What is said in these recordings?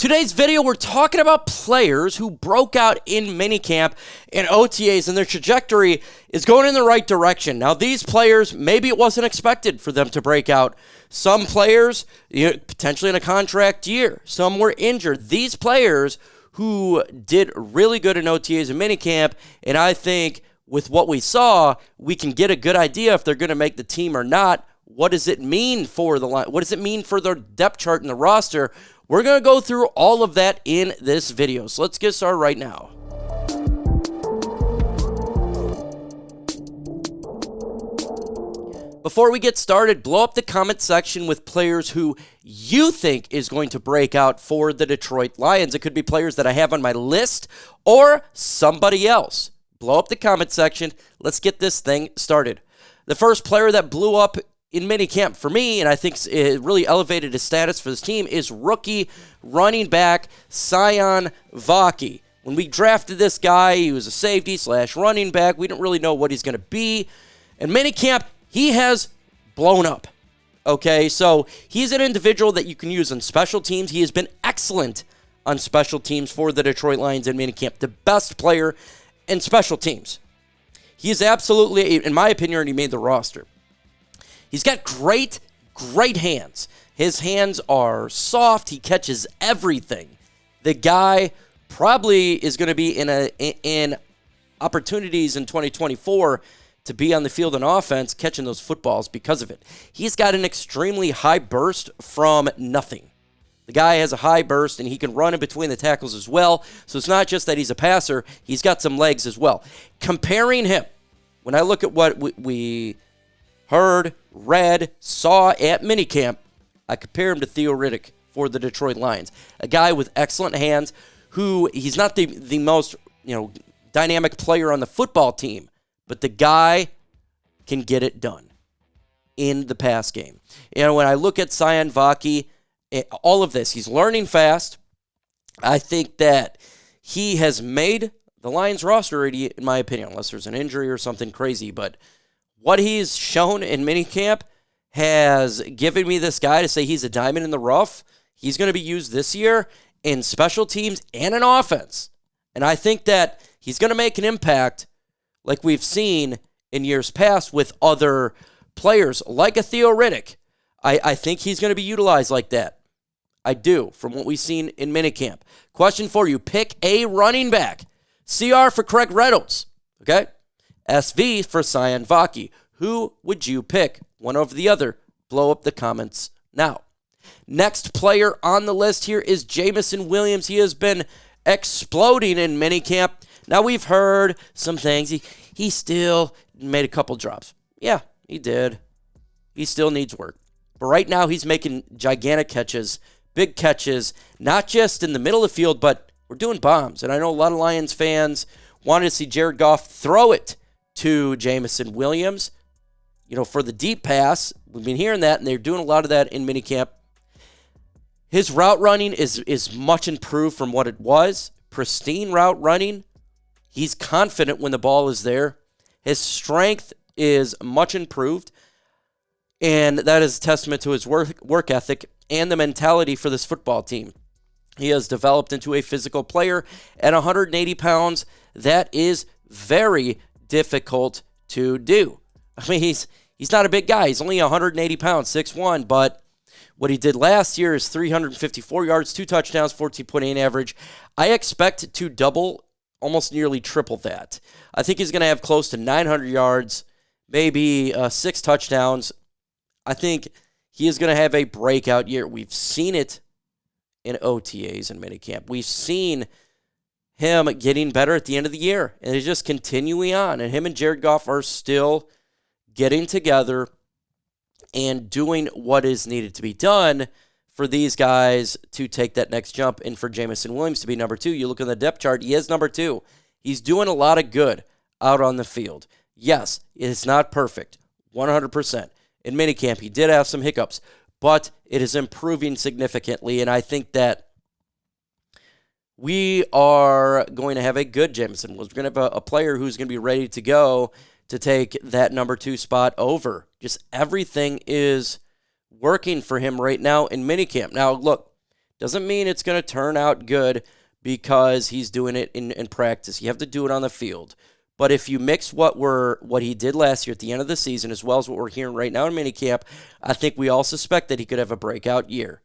Today's video, we're talking about players who broke out in minicamp and OTAs, and their trajectory is going in the right direction. Now, these players, maybe it wasn't expected for them to break out. Some players, potentially in a contract year. Some were injured. These players who did really good in OTAs and minicamp, and I think with what we saw, we can get a good idea if they're going to make the team or not. What does it mean for the line? What does it mean for their depth chart in the roster? We're going to go through all of that in this video. So let's get started right now. Before we get started, blow up the comment section with players who you think is going to break out for the Detroit Lions. It could be players that I have on my list or somebody else. Blow up the comment section. Let's get this thing started. The first player that blew up in minicamp for me, and I think it really elevated his status for this team, is rookie running back Sion Vaki. When we drafted this guy, he was a safety / running back. We didn't really know what he's going to be. In minicamp, he has blown up. Okay, so he's an individual that you can use on special teams. He has been excellent on special teams for the Detroit Lions in minicamp. The best player in special teams. He is absolutely, in my opinion, already made the roster. He's got great hands. His hands are soft. He catches everything. The guy probably is going to be in opportunities in 2024 to be on the field in offense, catching those footballs because of it. He's got an extremely high burst from nothing. The guy has a high burst, and he can run in between the tackles as well. So it's not just that he's a passer. He's got some legs as well. Comparing him, when I look at what we heard, read, saw at minicamp, I compare him to Theoretic for the Detroit Lions. A guy with excellent hands who, he's not the most dynamic player on the football team, but the guy can get it done in the pass game. When I look at Sion Vaki, all of this, he's learning fast. I think that he has made the Lions roster already, in my opinion, unless there's an injury or something crazy. But what he's shown in minicamp has given me this guy to say he's a diamond in the rough. He's going to be used this year in special teams and in offense. And I think that he's going to make an impact like we've seen in years past with other players, like a Theoretic. I think he's going to be utilized like that. I do, from what we've seen in minicamp. Question for you. Pick a running back. CR for Craig Reynolds. Okay? SV for Sion Vaki. Who would you pick? One over the other. Blow up the comments now. Next player on the list here is Jameson Williams. He has been exploding in minicamp. Now, we've heard some things. He still made a couple drops. Yeah, he did. He still needs work. But right now, he's making gigantic catches, big catches, not just in the middle of the field, but we're doing bombs. And I know a lot of Lions fans wanted to see Jared Goff throw it to Jameson Williams, for the deep pass. We've been hearing that, and they're doing a lot of that in minicamp. His route running is much improved from what it was. Pristine route running. He's confident when the ball is there. His strength is much improved, and that is a testament to his work ethic and the mentality for this football team. He has developed into a physical player at 180 pounds. That is very difficult to do. I mean, he's not a big guy. He's only 180 pounds, 6'1", but what he did last year is 354 yards, 2 touchdowns, 14.8 average. I expect to double, almost nearly triple that. I think he's going to have close to 900 yards, maybe 6 touchdowns. I think he is going to have a breakout year. We've seen it in OTAs and minicamp. We've seen him getting better at the end of the year, and it's just continuing on. And him and Jared Goff are still getting together and doing what is needed to be done for these guys to take that next jump and for Jameson Williams to be number 2. You look at the depth chart, he is number 2. He's doing a lot of good out on the field. Yes, it's not perfect, 100%. In minicamp, he did have some hiccups, but it is improving significantly, and I think that we are going to have a good Jameson. We're going to have a player who's going to be ready to go to take that number 2 spot over. Just everything is working for him right now in minicamp. Now, look, Doesn't mean it's going to turn out good because he's doing it in practice. You have to do it on the field. But if you mix what he did last year at the end of the season as well as what we're hearing right now in minicamp, I think we all suspect that he could have a breakout year.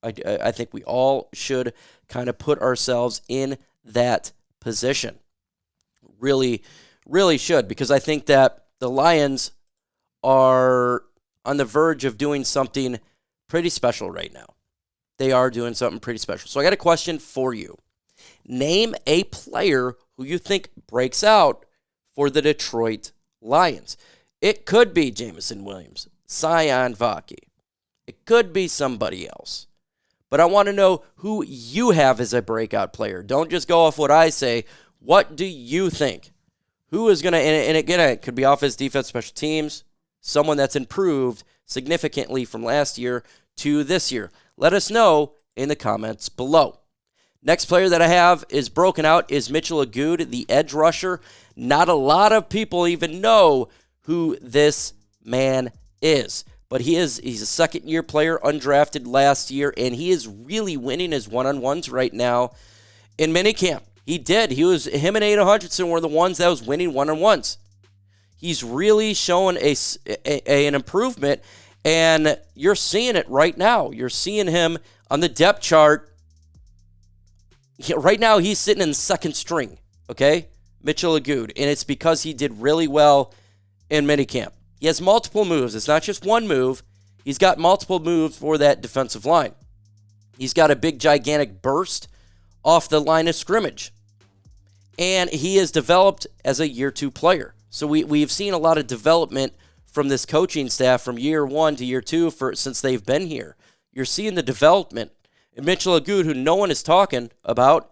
I think we all should kind of put ourselves in that position. Really, really should, because I think that the Lions are on the verge of doing something pretty special right now. They are doing something pretty special. So I got a question for you. Name a player who you think breaks out for the Detroit Lions. It could be Jameson Williams, Sion Vaki. It could be somebody else. But I want to know who you have as a breakout player. Don't just go off what I say. What do you think? Who is going to, and again, it could be offense, defense, special teams, someone that's improved significantly from last year to this year. Let us know in the comments below. Next player that I have is broken out is Mitchell Agude, the edge rusher. Not a lot of people even know who this man is. But he's a second-year player, undrafted last year, and he is really winning his one-on-ones right now in minicamp. He did. Him and Aiden Hutchinson were the ones that was winning one-on-ones. He's really showing an improvement, and you're seeing it right now. You're seeing him on the depth chart. Right now, he's sitting in second string, okay? Mitchell Agude, and it's because he did really well in minicamp. He has multiple moves. It's not just one move. He's got multiple moves for that defensive line. He's got a big, gigantic burst off the line of scrimmage. And he is developed as a year 2 player. So we've seen a lot of development from this coaching staff from year 1 to year 2 since they've been here. You're seeing the development. And Mitchell Agude, who no one is talking about,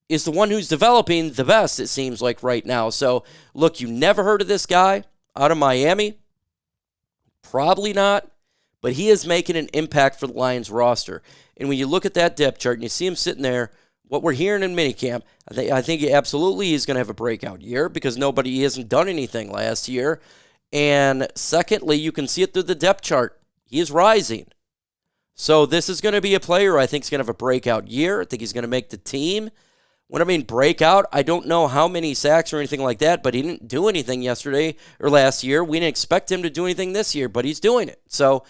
is the one who's developing the best, it seems like, right now. So, look, you never heard of this guy out of Miami? Probably not, but he is making an impact for the Lions roster. And when you look at that depth chart and you see him sitting there, what we're hearing in minicamp, I think absolutely he's going to have a breakout year because he hasn't done anything last year. And secondly, you can see it through the depth chart. He is rising. So this is going to be a player I think is going to have a breakout year. I think he's going to make the team. When I mean breakout, I don't know how many sacks or anything like that, but he didn't do anything yesterday or last year. We didn't expect him to do anything this year, but he's doing it. So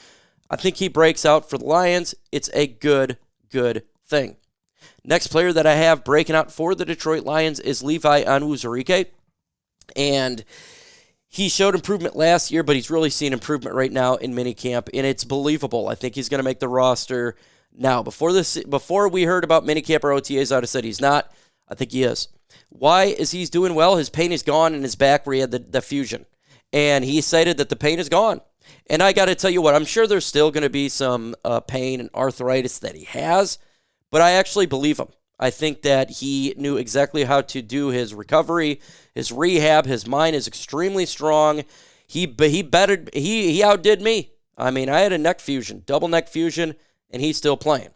I think he breaks out for the Lions. It's a good thing. Next player that I have breaking out for the Detroit Lions is Levi Onwuzurike. And he showed improvement last year, but he's really seeing improvement right now in minicamp, and it's believable. I think he's going to make the roster now. Before we heard about minicamp or OTAs, I would have said he's not. I think he is. Why is he doing well? His pain is gone in his back where he had the fusion. And he cited that the pain is gone. And I got to tell you what, I'm sure there's still going to be some pain and arthritis that he has, but I actually believe him. I think that he knew exactly how to do his recovery, his rehab. His mind is extremely strong. He outdid me. I mean, I had a neck fusion, double neck fusion, and he's still playing.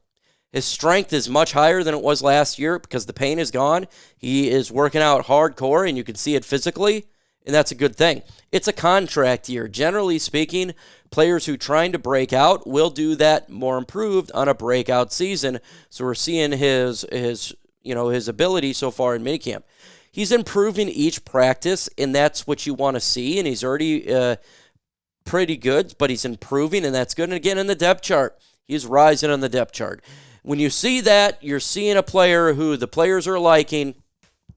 His strength is much higher than it was last year because the pain is gone. He is working out hardcore, and you can see it physically, and that's a good thing. It's a contract year. Generally speaking, players who are trying to break out will do that more improved on a breakout season. So we're seeing his ability so far in minicamp. He's improving each practice, and that's what you want to see, and he's already pretty good, but he's improving, and that's good. And again, in the depth chart, he's rising on the depth chart. When you see that, you're seeing a player who the players are liking.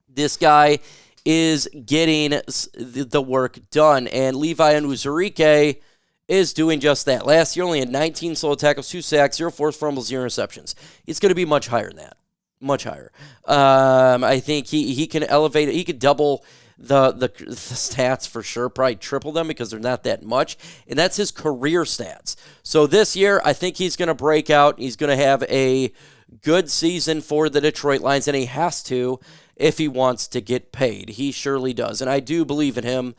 This guy is getting the work done, and Levi Onwuzurike is doing just that. Last year, only had 19 solo tackles, 2 sacks, 0 forced fumbles, 0 interceptions. It's going to be much higher than that. Much higher. I think he can elevate it. He could double the stats for sure, probably triple them because they're not that much, and that's his career stats. So this year, I think he's going to break out. He's going to have a good season for the Detroit Lions, and he has to if he wants to get paid. He surely does, and I do believe in him.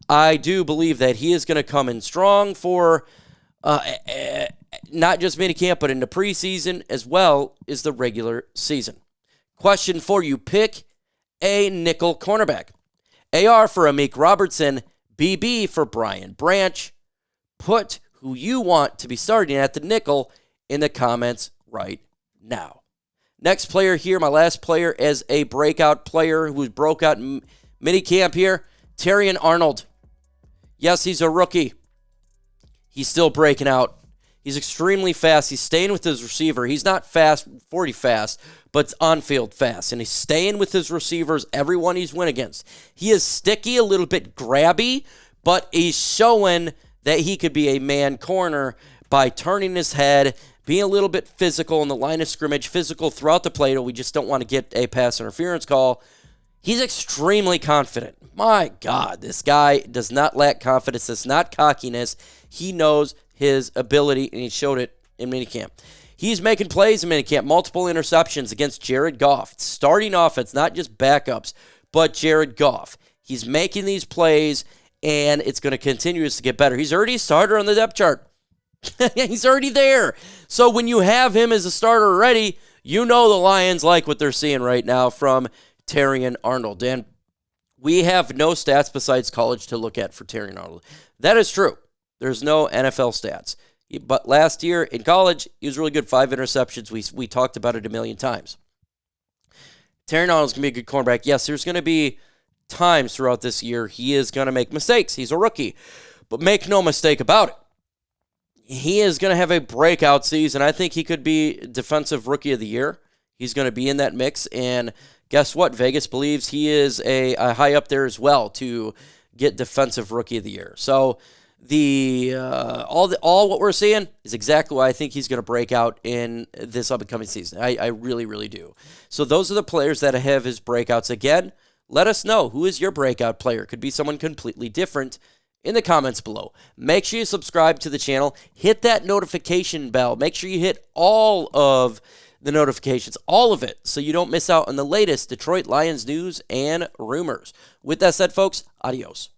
I do believe that he is going to come in strong for not just minicamp, but in the preseason as well as the regular season. Question for you, pick a nickel cornerback. AR for Amik Robertson, BB for Brian Branch. Put who you want to be starting at the nickel in the comments right now. Next player here, my last player as a breakout player who broke out in minicamp here, Terrion Arnold. Yes, he's a rookie. He's still breaking out. He's extremely fast. He's staying with his receiver. He's not fast, 40 fast, but on-field fast. And he's staying with his receivers, everyone he's went against. He is sticky, a little bit grabby, but he's showing that he could be a man corner by turning his head, being a little bit physical in the line of scrimmage, physical throughout the play. We just don't want to get a pass interference call. He's extremely confident. My God, this guy does not lack confidence. It's not cockiness. He knows his ability, and he showed it in minicamp. He's making plays in minicamp, multiple interceptions against Jared Goff. Starting offense, not just backups, but Jared Goff. He's making these plays, and it's going to continue to get better. He's already a starter on the depth chart. He's already there. So when you have him as a starter already, you know the Lions like what they're seeing right now from Terrion Arnold. And we have no stats besides college to look at for Terrion Arnold. That is true. There's no NFL stats. But last year in college, he was really good. 5 interceptions. We talked about it a million times. Terrion Arnold's going to be a good cornerback. Yes, there's going to be times throughout this year he is going to make mistakes. He's a rookie. But make no mistake about it. He is going to have a breakout season. I think he could be Defensive Rookie of the Year. He's going to be in that mix. And guess what? Vegas believes he is a high up there as well to get Defensive Rookie of the Year. So all what we're seeing is exactly why I think he's going to break out in this upcoming season. I really, really do. So those are the players that have his breakouts. Again, let us know who is your breakout player. Could be someone completely different in the comments below. Make sure you subscribe to the channel. Hit that notification bell. Make sure you hit all of the notifications, all of it, so you don't miss out on the latest Detroit Lions news and rumors. With that said, folks, adios.